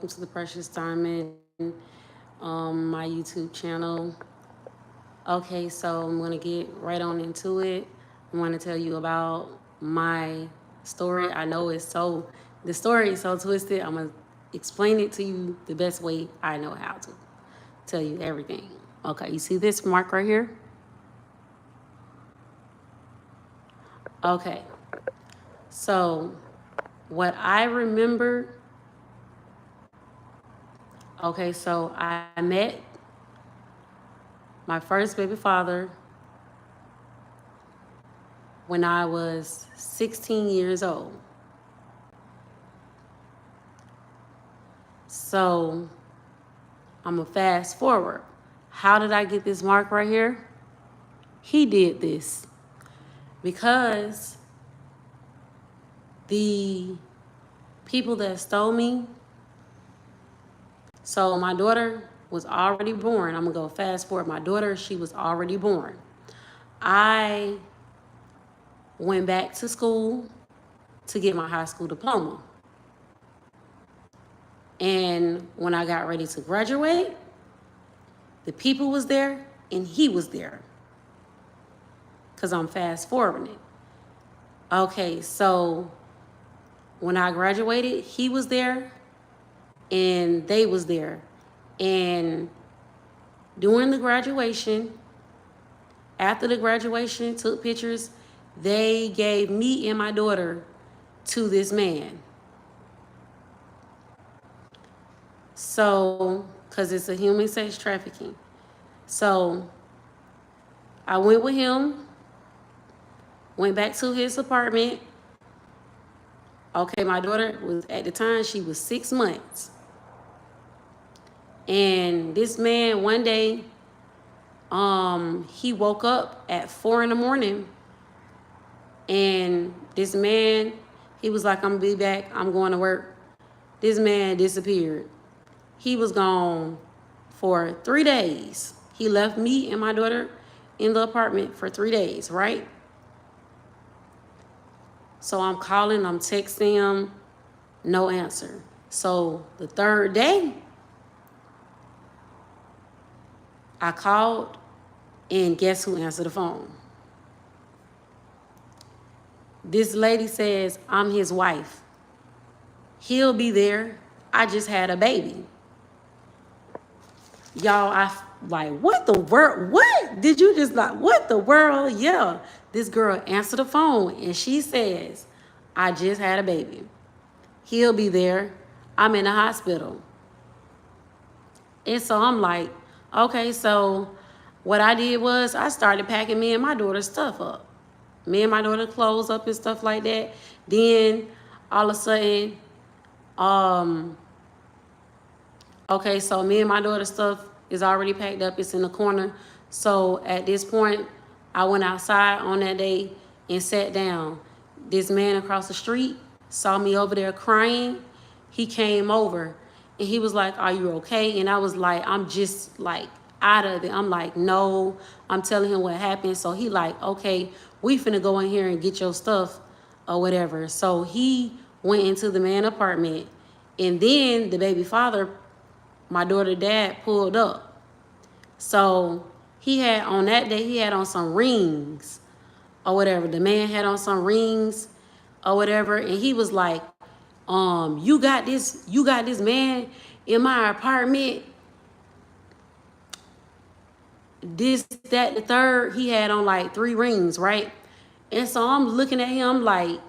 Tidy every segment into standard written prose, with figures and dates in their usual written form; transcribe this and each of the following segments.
welcome to the Precious Diamond, my YouTube channel. Okay, so I'm gonna get right on into it. I want to tell you about my story. I know the story is so twisted. I'm gonna explain it to you the best way I know how to tell you everything. Okay, you see this mark right here? Okay, so what I remember, okay, so I met my first baby father when I was 16 years old. So I'm gonna fast forward. How did I get this mark right here? He did this because the people that stole me, so my daughter was already born. I'm gonna go fast forward. My daughter, she was already born. I went back to school to get my high school diploma. And when I got ready to graduate, the people was there and he was there. Because I'm fast forwarding it. Okay, so when I graduated, he was there and they was there. And during the graduation, after the graduation, took pictures, they gave me and my daughter to this man. So, because it's a human sex trafficking. So, I went with him, went back to his apartment. Okay, my daughter was, at the time, she was 6 months. And this man, one day, he woke up at 4 in the morning. And this man, he was like, I'm gonna be back, I'm going to work. This man disappeared. He was gone for 3 days. He left me and my daughter in the apartment for 3 days, right? So I'm calling, I'm texting him, no answer. So the third day, I called, and guess who answered the phone? This lady says, I'm his wife. He'll be there. I just had a baby. Y'all, I like, what the world? What? Did you just like, what the world? Yeah. This girl answered the phone and she says, I just had a baby. He'll be there. I'm in the hospital. And so I'm like, okay, so what I did was I started packing me and my daughter's stuff up. Me and my daughter clothes up and stuff like that. Then all of a sudden, okay, so me and my daughter's stuff is already packed up. It's in the corner. So at this point, I went outside on that day and sat down. This man across the street saw me over there crying. He came over and he was like, are you okay? And I was like, I'm just like out of it. I'm like, no. I'm telling him what happened. So he like, okay, we finna go in here and get your stuff or whatever. So he went into the man's apartment. And then the baby father, my daughter's dad, pulled up. So he had, on that day, he had on some rings or whatever. The man had on some rings or whatever. And he was like, you got this man in my apartment. This, that, the third. He had on like 3 rings, right? And so I'm looking at him like,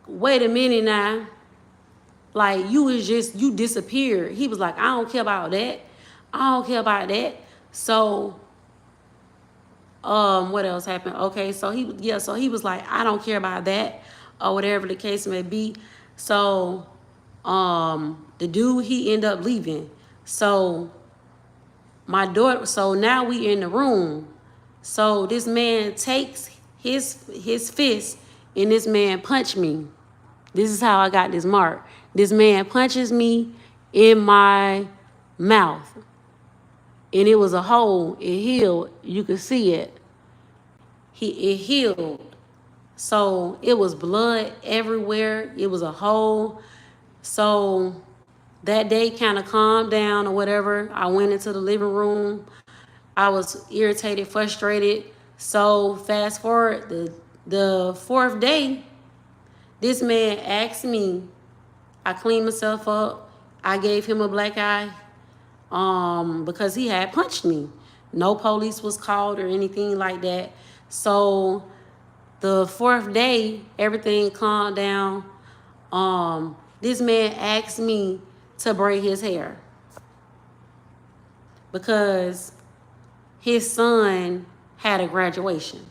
wait a minute now. Like, you disappeared. He was like, I don't care about that. I don't care about that. So, what else happened? Okay, so he was like, I don't care about that, or whatever the case may be. So, the dude, he ended up leaving. So, my daughter, so now we in the room. So this man takes his fist and this man punched me. This is how I got this mark. This man punches me in my mouth. And it was a hole. It healed. You could see it. It healed. So it was blood everywhere. It was a hole. So That day kind of calmed down or whatever. I went into the living room. I was irritated, frustrated. So fast forward, the fourth day, this man asked me, I cleaned myself up. I gave him a black eye because he had punched me. No police was called or anything like that. So the fourth day, everything calmed down. This man asked me to braid his hair because his son had a graduation.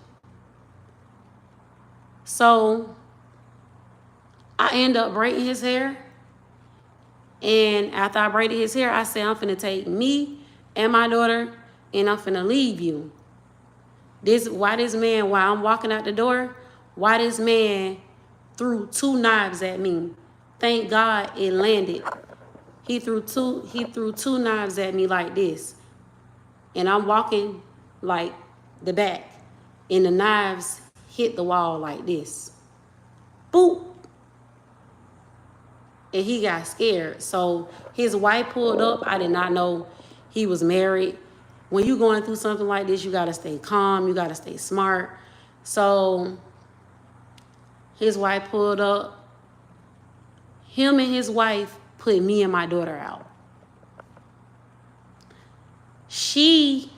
So I end up braiding his hair. And after I braided his hair, I said, I'm finna take me and my daughter and I'm finna leave you. While I'm walking out the door, why this man threw 2 knives at me. Thank God it landed. He threw two knives at me like this. And I'm walking like the back. And the knives hit the wall like this. Boop. And he got scared. So his wife pulled up. I did not know he was married. When you're going through something like this, you got to stay calm. You got to stay smart. So his wife pulled up. Him and his wife put me and my daughter out. She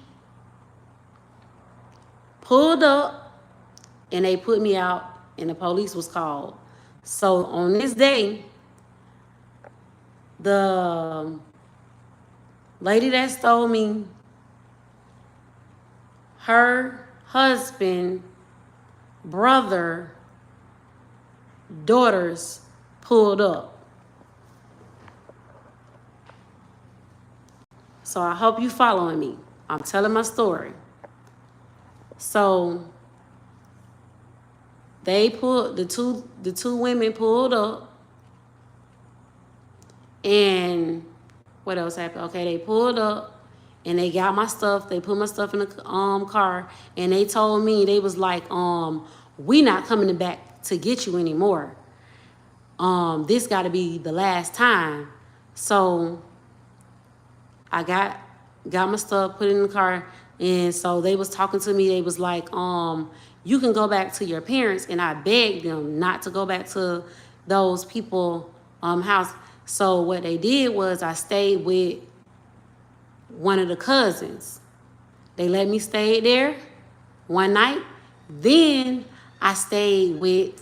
pulled up and they put me out and the police was called. So on this day, the lady that stole me, her husband, brother, daughters pulled up. So I hope you following me. I'm telling my story. So they pulled, the two women pulled up. And what else happened? Okay, they pulled up and they got my stuff. They put my stuff in the car and they told me, they was like, we not coming back to get you anymore. This got to be the last time. So I got my stuff, put it in the car, and so they was talking to me. They was like, you can go back to your parents, and I begged them not to go back to those people house. So what they did was I stayed with one of the cousins. They let me stay there one night. Then they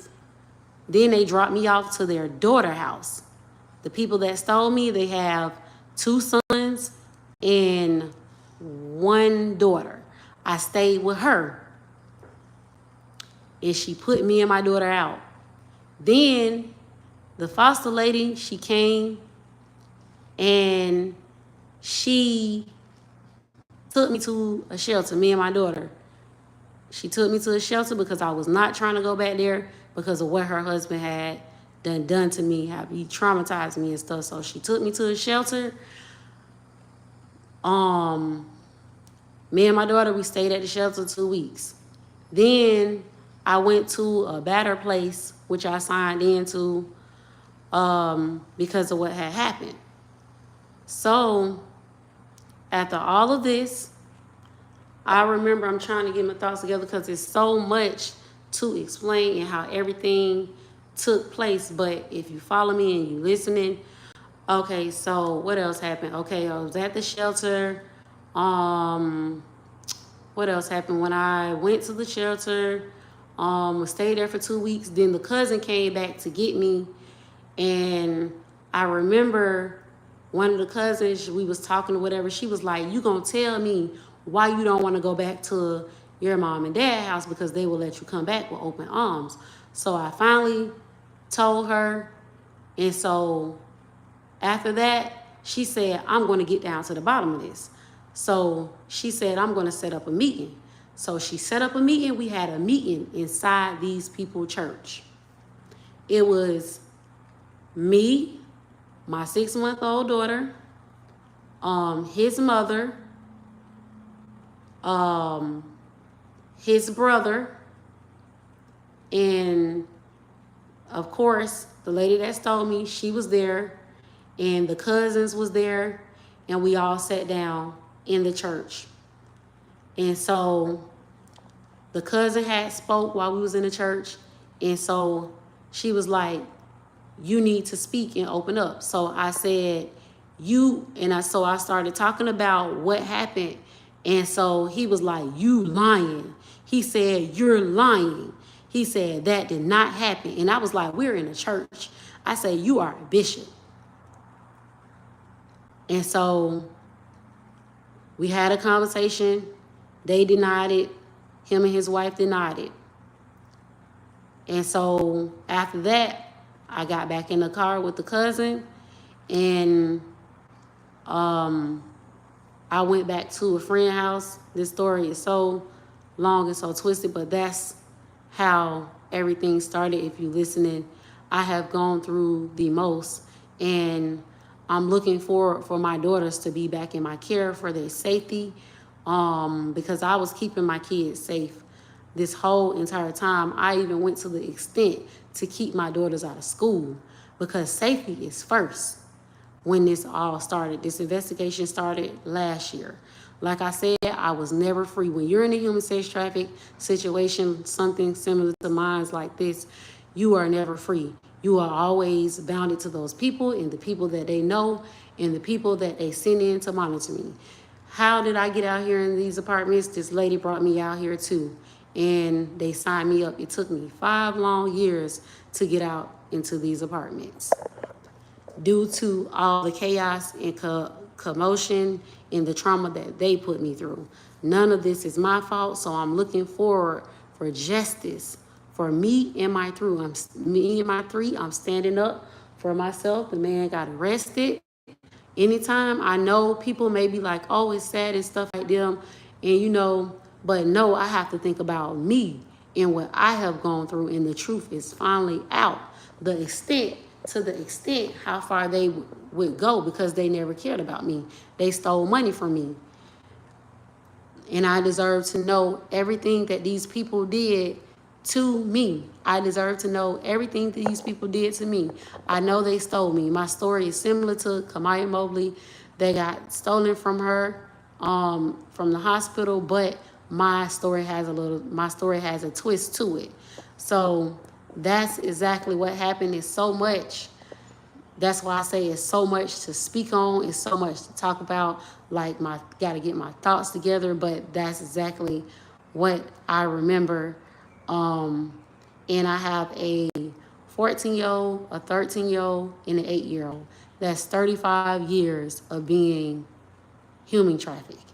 dropped me off to their daughter house. The people that stole me, they have 2 sons and 1 daughter. I stayed with her. And she put me and my daughter out. Then the foster lady, she came and she took me to a shelter, me and my daughter. She took me to a shelter because I was not trying to go back there because of what her husband had done to me, how he traumatized me and stuff. So she took me to a shelter. Me and my daughter, we stayed at the shelter 2 weeks. Then I went to a better place, which I signed into because of what had happened. So after all of this, I remember I'm trying to get my thoughts together because there's so much to explain and how everything took place. But if you follow me and you listening, okay, so what else happened? Okay, I was at the shelter. What else happened? When I went to the shelter, stayed there for 2 weeks. Then the cousin came back to get me. And I remember one of the cousins, we was talking or whatever. She was like, you gonna tell me why you don't want to go back to your mom and dad's house because they will let you come back with open arms. So I finally told her. And so after that, she said, I'm going to get down to the bottom of this. So she said, I'm going to set up a meeting. So she set up a meeting. We had a meeting inside these people's church. It was me, my 6-month-old daughter, his mother, his brother, and of course, the lady that stole me, she was there. and the cousins was there, and we all sat down in the church. And so the cousin had spoke while we was in the church, and so she was like, you need to speak and open up. So I said, so I started talking about what happened. And so he was like, you lying. He said, you're lying. He said, that did not happen. And I was like, we're in a church. I said, you are a bishop. And so we had a conversation. They denied it. Him and his wife denied it. And so after that, I got back in the car with the cousin, and I went back to a friend's house. This story is so long and so twisted, but that's how everything started. If you're listening, I have gone through the most, and I'm looking forward for my daughters to be back in my care for their safety, because I was keeping my kids safe this whole entire time. I even went to the extent to keep my daughters out of school, because safety is first. When this all started, this investigation started last year. Like I said, I was never free. When you're in a human sex traffic situation, something similar to mine like this, you are never free. You are always bounded to those people and the people that they know and the people that they send in to monitor me. How did I get out here in these apartments? This lady brought me out here too, and they signed me up. It took me 5 long years to get out into these apartments due to all the chaos and commotion and the trauma that they put me through. None of this is my fault, so I'm looking forward for justice for me and my three. I'm standing up for myself. The man got arrested. Anytime, I know people may be like, oh, it's sad and stuff like them, and but no, I have to think about me and what I have gone through, and the truth is finally out. To the extent how far they would go, because they never cared about me. They stole money from me. And I deserve to know everything that these people did to me. I deserve to know everything that these people did to me. I know they stole me. My story is similar to Kamaya Mobley. They got stolen from her from the hospital, but my story has a twist to it. So that's exactly what happened. It's so much. That's why I say it's so much to speak on. It's so much to talk about. Got to get my thoughts together. But that's exactly what I remember. And I have a 14-year-old, a 13-year-old, and an 8-year-old. That's 35 years of being human trafficked.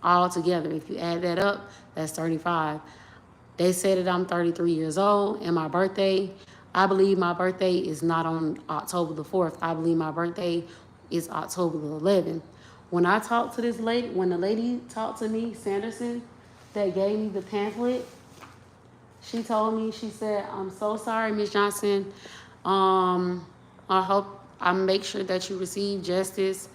All together, if you add that up, that's 35. They said that I'm 33 years old, and my birthday, I believe my birthday is not on October the 4th. I believe my birthday is October the 11th. When I talked to this lady, when the lady talked to me, Sanderson, that gave me the pamphlet, she told me, she said, I'm so sorry, Miss Johnson. I hope I make sure that you receive justice.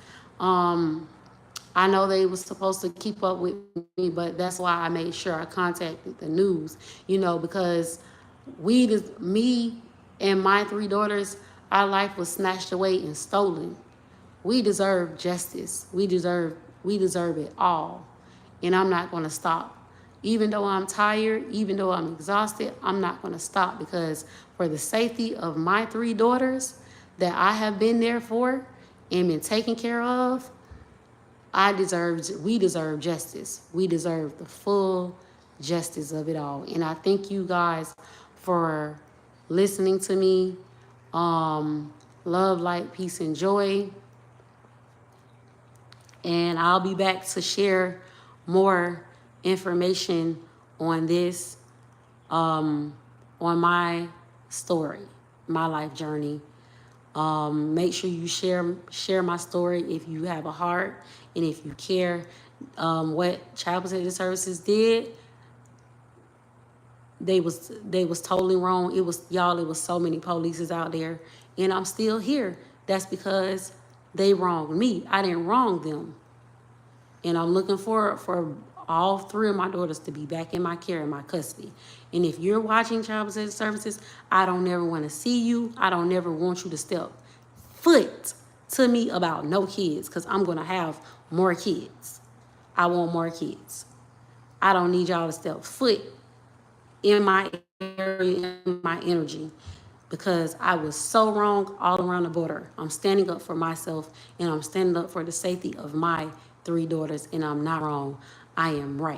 I know they was supposed to keep up with me, but that's why I made sure I contacted the news, because me and my 3 daughters, our life was snatched away and stolen. We deserve justice. We deserve it all. And I'm not going to stop. Even though I'm tired, even though I'm exhausted, I'm not going to stop, because for the safety of my 3 daughters that I have been there for and been taken care of, we deserve justice. We deserve the full justice of it all. And I thank you guys for listening to me. Love, light, peace, and joy. And I'll be back to share more information on this, on my story, my life journey. Make sure you share my story if you have a heart and if you care. What Child Protective Services did, they was totally wrong. It was so many polices out there, and I'm still here. That's because they wronged me. I didn't wrong them. And I'm looking forward for all 3 of my daughters to be back in my care, in my custody. And if you're watching Child Protective Services, I don't never want to see you. I don't never want you to step foot to me about no kids, because I'm going to have more kids. I want more kids. I don't need y'all to step foot in my area, in my energy, because I was so wrong all around the border. I'm standing up for myself, and I'm standing up for the safety of my 3 daughters, and I'm not wrong. I am right.